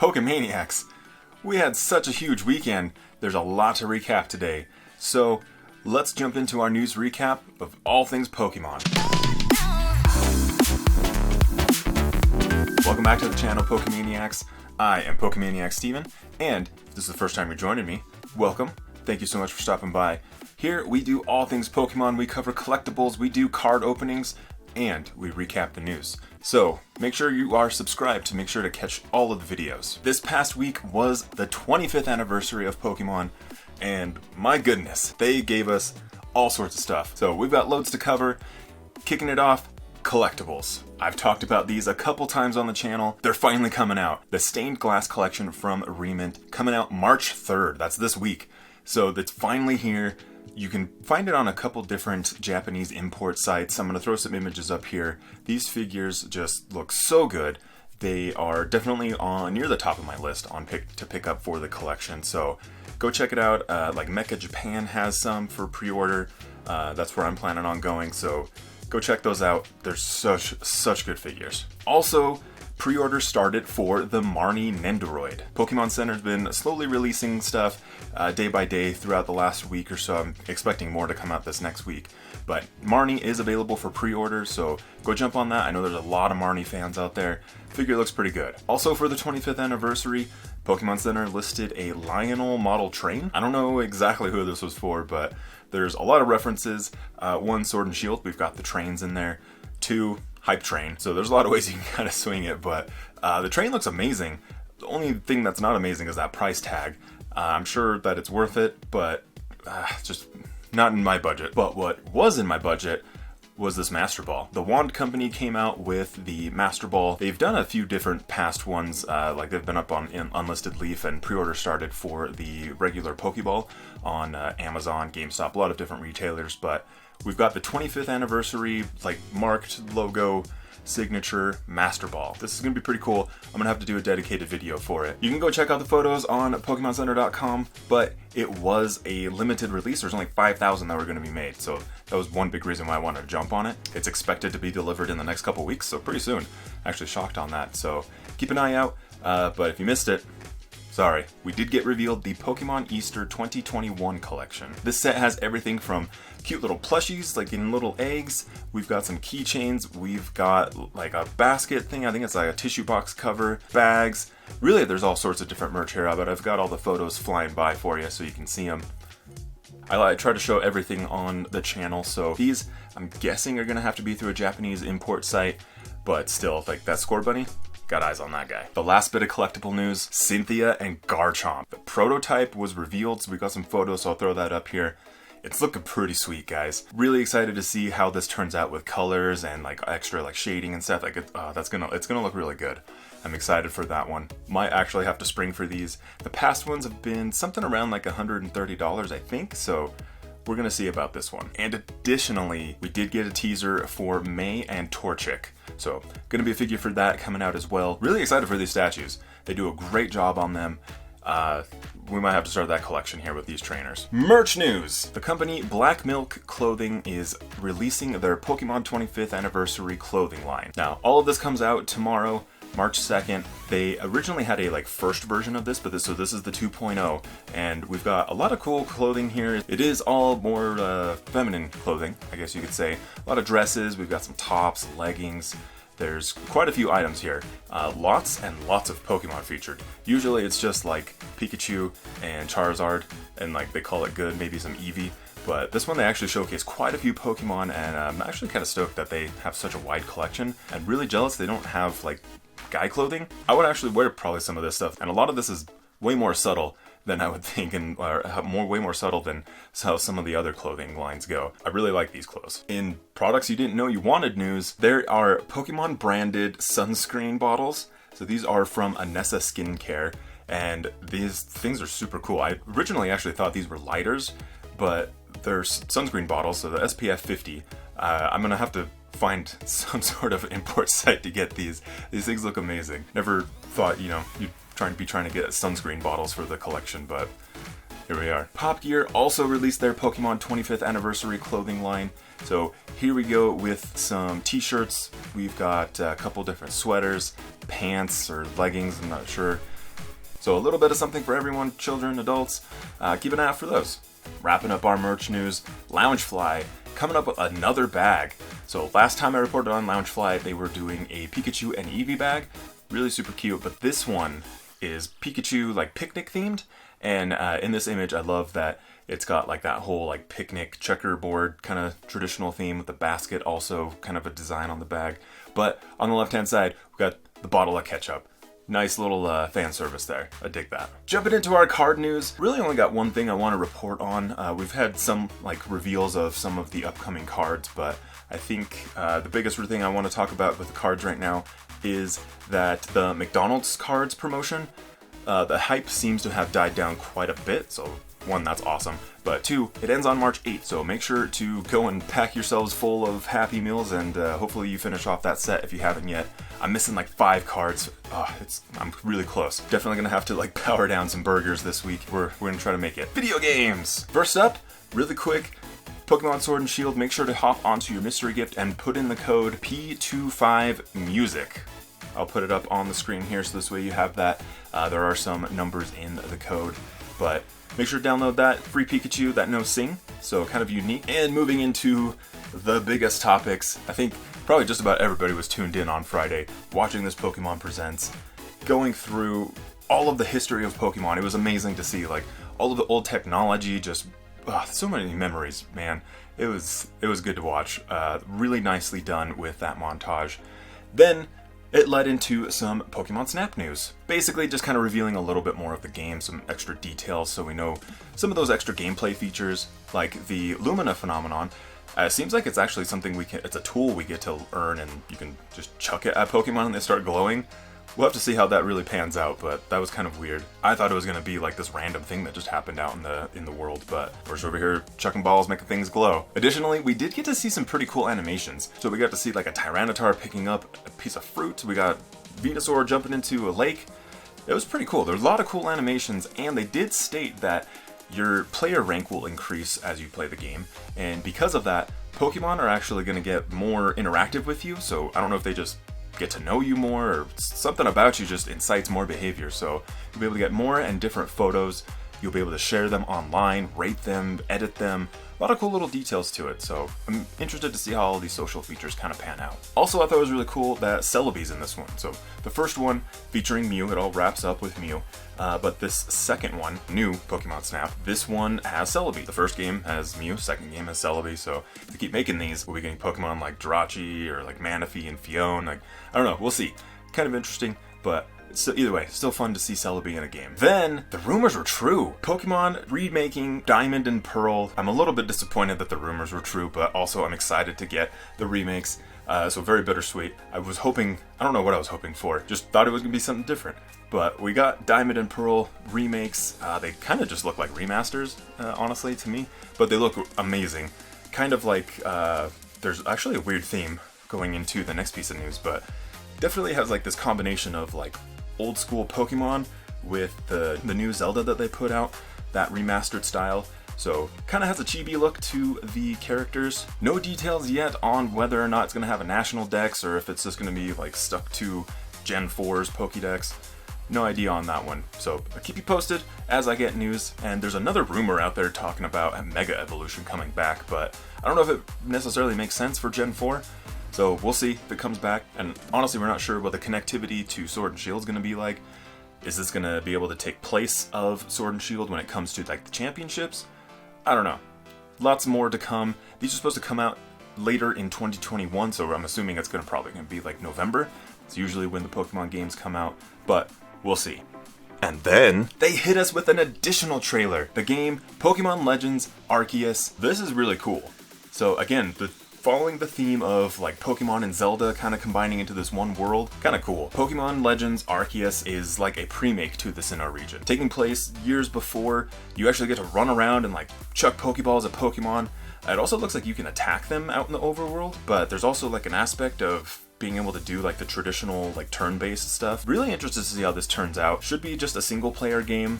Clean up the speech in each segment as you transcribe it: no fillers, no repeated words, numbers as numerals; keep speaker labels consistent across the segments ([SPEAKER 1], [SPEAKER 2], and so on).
[SPEAKER 1] Pokemaniacs! We had such a huge weekend, there's a lot to recap today. So, let's jump into our news recap of all things Pokemon. Welcome back to the channel, Pokemaniacs. I am Pokemaniac Stephen, and if this is the first time you're joining me, welcome. Thank you so much for stopping by. Here, we do all things Pokemon. We cover collectibles, we do card openings, and we recap the news. So, make sure you are subscribed to make sure to catch all of the videos. This past week was the 25th anniversary of Pokemon, and my goodness, they gave us all sorts of stuff. So, we've got loads to cover. Kicking it off, collectibles. I've talked about these a couple times on the channel. They're finally coming out. The stained glass collection from Re-ment coming out March 3rd. That's this week. So, it's finally here. You can find it on a couple different Japanese import sites. I'm going to throw some images up here. These figures just look so good. They are definitely near the top of my list to pick up for the collection. So go check it out. Like Mecha Japan has some for pre-order. That's where I'm planning on going. So go check those out. They're such good figures. Also, pre-order started for the Marnie Nendoroid. Pokemon Center's been slowly releasing stuff day by day throughout the last week or so. I'm expecting more to come out this next week. But Marnie is available for pre-order, so go jump on that. I know there's a lot of Marnie fans out there. Figure looks pretty good. Also for the 25th anniversary, Pokemon Center listed a Lionel model train. I don't know exactly who this was for, but there's a lot of references. One, Sword and Shield, we've got the trains in there. Two, Hype Train. So there's a lot of ways you can kind of swing it, but the train looks amazing. The only thing that's not amazing is that price tag. I'm sure that it's worth it, but just not in my budget. But what was in my budget was this Master Ball. The Wand Company came out with the Master Ball. They've done a few different past ones, like they've been up on Unlisted Leaf, and pre-order started for the regular Pokeball on Amazon, GameStop, a lot of different retailers, but we've got the 25th anniversary, like marked logo, signature Master Ball. This is going to be pretty cool. I'm going to have to do a dedicated video for it. You can go check out the photos on PokemonCenter.com, but it was a limited release. There's only 5,000 that were going to be made, so that was one big reason why I wanted to jump on it. It's expected to be delivered in the next couple weeks, so pretty soon. Actually shocked on that, so keep an eye out, but if you missed it, sorry. We did get revealed the Pokemon Easter 2021 collection. This set has everything from cute little plushies, like in little eggs. We've got some keychains. We've got like a basket thing. I think it's like a tissue box cover, bags. Really, there's all sorts of different merch here, but I've got all the photos flying by for you so you can see them. I try to show everything on the channel, so these, I'm guessing, are going to have to be through a Japanese import site, but still, like that Score Bunny, got eyes on that guy. The last bit of collectible news, Cynthia and Garchomp. The prototype was revealed, so we got some photos, so I'll throw that up here. It's looking pretty sweet, guys. Really excited to see how this turns out with colors and like extra like shading and stuff. Like it's gonna look really good. I'm excited for that one. Might actually have to spring for these. The past ones have been something around like $130, I think. So we're gonna see about this one. And additionally, we did get a teaser for May and Torchic. So gonna be a figure for that coming out as well. Really excited for these statues. They do a great job on them. We might have to start that collection here with these trainers. Merch news! The company Black Milk Clothing is releasing their Pokemon 25th anniversary clothing line. Now, all of this comes out tomorrow, March 2nd. They originally had a first version of this, but this is the 2.0, and we've got a lot of cool clothing here. It is all more feminine clothing, I guess you could say. A lot of dresses, we've got some tops, leggings. There's quite a few items here. Lots and lots of Pokemon featured. Usually it's just like Pikachu and Charizard, and like they call it good, maybe some Eevee. But this one they actually showcase quite a few Pokemon, and I'm actually kind of stoked that they have such a wide collection. And really jealous they don't have like guy clothing. I would actually wear probably some of this stuff, and a lot of this is way more subtle than I would think, and way more subtle than how some of the other clothing lines go. I really like these clothes. In products you didn't know you wanted news, there are Pokemon branded sunscreen bottles. So these are from Anessa Skincare, and these things are super cool. I originally actually thought these were lighters, but they're sunscreen bottles, so the SPF 50. I'm gonna have to find some sort of import site to get these. These things look amazing. Never thought, you'd be trying to get sunscreen bottles for the collection, but here we are. Pop Gear also released their Pokemon 25th anniversary clothing line. So here we go with some t-shirts. We've got a couple different sweaters, pants or leggings, I'm not sure. So a little bit of something for everyone, children, adults. Keep an eye out for those. Wrapping up our merch news, Loungefly coming up with another bag. So last time I reported on Loungefly, they were doing a Pikachu and Eevee bag. Really super cute, but this one is Pikachu like picnic themed. And in this image, I love that it's got like that whole like picnic checkerboard kind of traditional theme with the basket, also kind of a design on the bag. But on the left hand side, we've got the bottle of ketchup. Nice little fan service there. I dig that. Jumping into our card news, really only got one thing I want to report on. We've had some like reveals of some of the upcoming cards, but I think the biggest thing I want to talk about with the cards right now is that the McDonald's cards promotion, the hype seems to have died down quite a bit. So one, that's awesome. But two, it ends on March 8th, so make sure to go and pack yourselves full of Happy Meals, and hopefully you finish off that set if you haven't yet. I'm missing like 5 cards. I'm really close. Definitely gonna have to like power down some burgers this week. We're gonna try to make it. Video games! First up, really quick, Pokemon Sword and Shield, make sure to hop onto your mystery gift and put in the code P25MUSIC. I'll put it up on the screen here, so this way you have that. There are some numbers in the code, but make sure to download that. Free Pikachu that knows Sing, so kind of unique. And moving into the biggest topics, I think probably just about everybody was tuned in on Friday, watching this Pokemon Presents, going through all of the history of Pokemon. It was amazing to see, like, all of the old technology, just so many memories, man. It was good to watch. Really nicely done with that montage. Then it led into some Pokemon Snap news. Basically just kind of revealing a little bit more of the game, some extra details so we know some of those extra gameplay features, like the Lumina phenomenon. Seems like it's actually something it's a tool we get to earn, and you can just chuck it at Pokemon and they start glowing. We'll have to see how that really pans out, but that was kind of weird. I thought it was going to be like this random thing that just happened out in the world, but we're just over here chucking balls, making things glow. Additionally, we did get to see some pretty cool animations. So we got to see like a Tyranitar picking up a piece of fruit. We got Venusaur jumping into a lake. It was pretty cool. There's a lot of cool animations, and they did state that your player rank will increase as you play the game, and because of that, Pokemon are actually going to get more interactive with you. So I don't know if they just get to know you more, or something about you just incites more behavior. So you'll be able to get more and different photos. You'll be able to share them online, rate them, edit them. A lot of cool little details to it, so I'm interested to see how all these social features kind of pan out. Also, I thought it was really cool that Celebi's in this one. So the first one featuring Mew, it all wraps up with Mew. But this second one, new Pokemon Snap, this one has Celebi. The first game has Mew, second game has Celebi. So if they keep making these, we'll be getting Pokemon like Jirachi or like Manaphy and Fion. Like, I don't know, we'll see. Kind of interesting, but so either way, still fun to see Celebi in a game. Then, the rumors were true. Pokemon remaking Diamond and Pearl. I'm a little bit disappointed that the rumors were true, but also I'm excited to get the remakes. So very bittersweet. I don't know what I was hoping for. Just thought it was going to be something different. But we got Diamond and Pearl remakes. They kind of just look like remasters, honestly, to me. But they look amazing. Kind of like, there's actually a weird theme going into the next piece of news, but definitely has like this combination of like old school Pokemon with the new Zelda that they put out, that remastered style. So kind of has a chibi look to the characters. No details yet on whether or not it's going to have a national dex or if it's just going to be like stuck to Gen 4's Pokédex. No idea on that one. So I'll keep you posted as I get news. And there's another rumor out there talking about a Mega Evolution coming back, but I don't know if it necessarily makes sense for Gen 4. So we'll see if it comes back, and honestly we're not sure what the connectivity to Sword and Shield is going to be like. Is this going to be able to take place of Sword and Shield when it comes to like the championships? I don't know. Lots more to come. These are supposed to come out later in 2021, so I'm assuming it's probably going to be like November. It's usually when the Pokemon games come out, but we'll see. And then they hit us with an additional trailer. The game Pokemon Legends Arceus. This is really cool. So again, following the theme of like Pokemon and Zelda kind of combining into this one world, kind of cool. Pokemon Legends Arceus is like a pre-make to the Sinnoh region. Taking place years before, you actually get to run around and like chuck Pokeballs at Pokemon. It also looks like you can attack them out in the overworld, but there's also like an aspect of being able to do like the traditional like turn-based stuff. Really interested to see how this turns out. Should be just a single player game,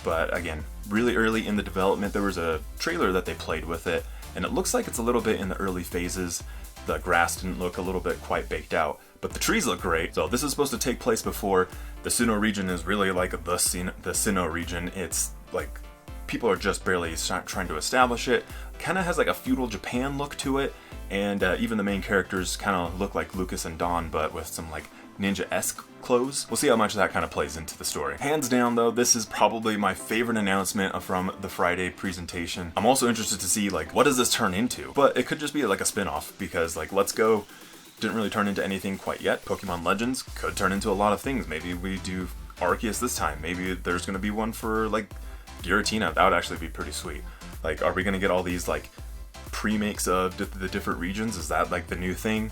[SPEAKER 1] but again, really early in the development. There was a trailer that they played with it, and it looks like it's a little bit in the early phases. The grass didn't look a little bit quite baked out, but the trees look great. So this is supposed to take place before the Sinnoh region is really like the Sinnoh region. It's like people are just barely trying to establish it. Kind of has like a feudal Japan look to it, and even the main characters kind of look like Lucas and Dawn, but with some like ninja-esque clothes. We'll see how much that kind of plays into the story. Hands down though, this is probably my favorite announcement from the Friday presentation. I'm also interested to see like what does this turn into, but it could just be like a spin-off, because like Let's Go didn't really turn into anything quite yet. Pokemon Legends could turn into a lot of things. Maybe we do Arceus this time. Maybe there's going to be one for like Giratina. That would actually be pretty sweet. Like, are we going to get all these like pre-makes of the different regions? Is that like the new thing?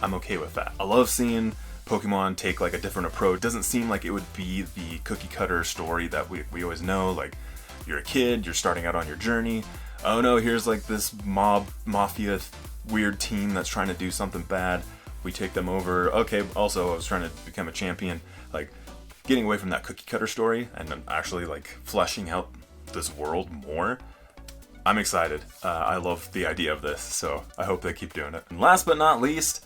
[SPEAKER 1] I'm okay with that. I love seeing Pokemon take like a different approach. It doesn't seem like it would be the cookie cutter story that we always know. Like, you're a kid, you're starting out on your journey. Oh no, here's like this mafia weird team that's trying to do something bad. We take them over. Okay, also I was trying to become a champion. Like, getting away from that cookie cutter story and then actually like fleshing out this world more. I'm excited. I love the idea of this, so I hope they keep doing it. And last but not least,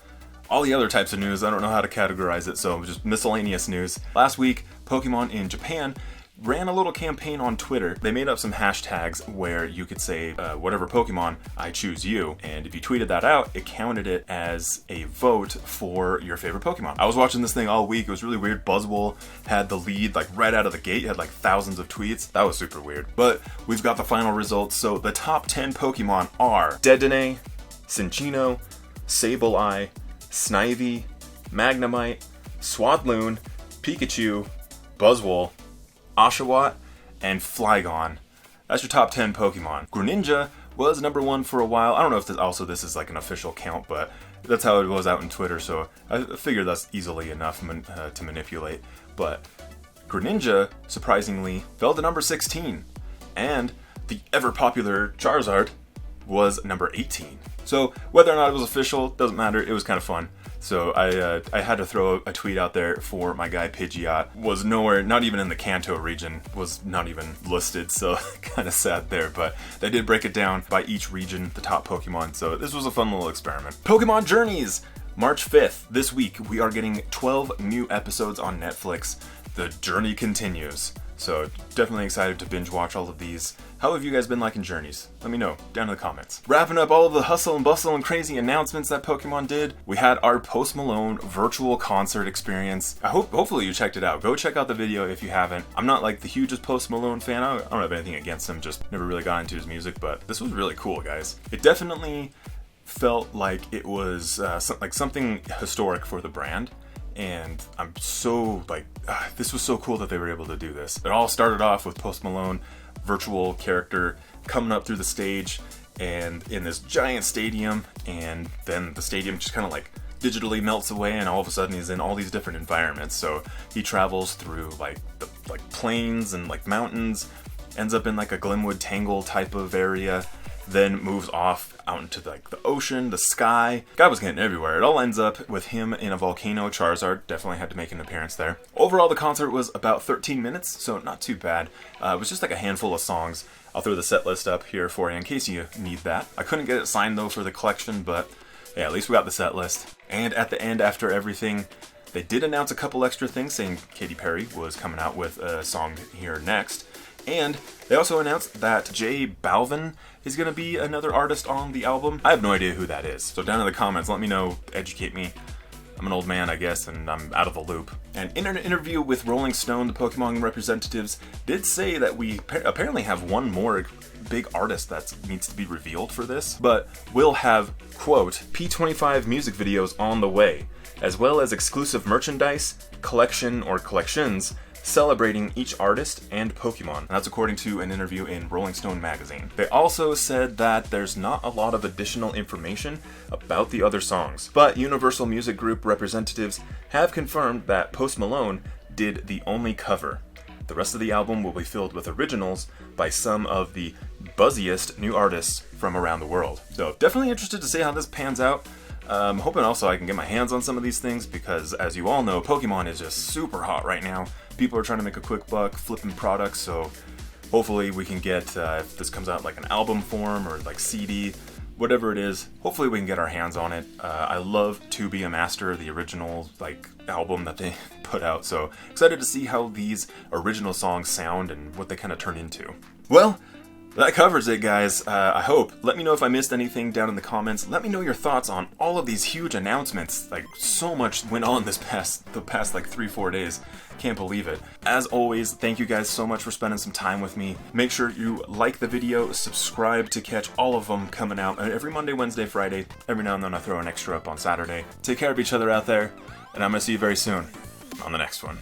[SPEAKER 1] all the other types of news. I don't know how to categorize it, so just miscellaneous news. Last week, Pokemon in Japan ran a little campaign on Twitter. They made up some hashtags where you could say, whatever Pokemon, I choose you. And if you tweeted that out, it counted it as a vote for your favorite Pokemon. I was watching this thing all week. It was really weird. Buzzwole had the lead like right out of the gate. It had like thousands of tweets. That was super weird. But we've got the final results. So the top 10 Pokemon are Dedenne, Cinccino, Sableye, Snivy, Magnemite, Swadloon, Pikachu, Buzzwole, Oshawott, and Flygon. That's your top 10 Pokemon. Greninja was number 1 for a while. I don't know if this is like an official count, but that's how it was out on Twitter, so I figured that's easily enough to manipulate. But Greninja, surprisingly, fell to number 16, and the ever-popular Charizard was number 18. So whether or not it was official, doesn't matter. It was kind of fun. So I had to throw a tweet out there for my guy Pidgeot. Was nowhere, not even in the Kanto region, was not even listed, so kind of sad there. But they did break it down by each region, the top Pokemon, so this was a fun little experiment. Pokemon Journeys! March 5th, this week, we are getting 12 new episodes on Netflix. The journey continues. So definitely excited to binge watch all of these. How have you guys been liking Journeys? Let me know down in the comments. Wrapping up all of the hustle and bustle and crazy announcements that Pokemon did, we had our Post Malone virtual concert experience. Hopefully you checked it out. Go check out the video if you haven't. I'm not like the hugest Post Malone fan. I don't have anything against him, just never really got into his music, but this was really cool, guys. It definitely felt like it was like something historic for the brand. And I'm so like, this was so cool that they were able to do this. It all started off with Post Malone, virtual character, coming up through the stage and in this giant stadium, and then the stadium just kind of like digitally melts away, and all of a sudden he's in all these different environments. So he travels through like the plains and like mountains, ends up in like a Glenwood Tangle type of area, then moves off out into like the ocean, the sky. Guy was getting everywhere. It all ends up with him in a volcano. Charizard definitely had to make an appearance there. Overall, the concert was about 13 minutes, so not too bad. It was just like a handful of songs. I'll throw the set list up here for you in case you need that. I couldn't get it signed though for the collection, but yeah, at least we got the set list. And at the end, after everything, they did announce a couple extra things, saying Katy Perry was coming out with a song here next. And they also announced that J Balvin is going to be another artist on the album. I have no idea who that is, so down in the comments, let me know, educate me. I'm an old man, I guess, and I'm out of the loop. And in an interview with Rolling Stone, the Pokemon representatives did say that we apparently have one more big artist that needs to be revealed for this, but we'll have, quote, P25 music videos on the way, as well as exclusive merchandise, collection or collections, celebrating each artist and Pokemon. And that's according to an interview in Rolling Stone magazine. They also said that there's not a lot of additional information about the other songs, but Universal Music Group representatives have confirmed that Post Malone did the only cover. The rest of the album will be filled with originals by some of the buzziest new artists from around the world. So definitely interested to see how this pans out. I'm hoping also I can get my hands on some of these things because, as you all know, Pokemon is just super hot right now. People are trying to make a quick buck flipping products, so hopefully we can get, if this comes out like an album form or like CD, whatever it is, hopefully we can get our hands on it. I love To Be a Master, the original album that they put out, so excited to see how these original songs sound and what they kind of turn into. Well, that covers it, guys. I hope. Let me know if I missed anything down in the comments. Let me know your thoughts on all of these huge announcements. So much went on the past 3-4 days. Can't believe it. As always, thank you guys so much for spending some time with me. Make sure you like the video, subscribe to catch all of them coming out every Monday, Wednesday, Friday. Every now and then I throw an extra up on Saturday. Take care of each other out there, and I'm gonna see you very soon on the next one.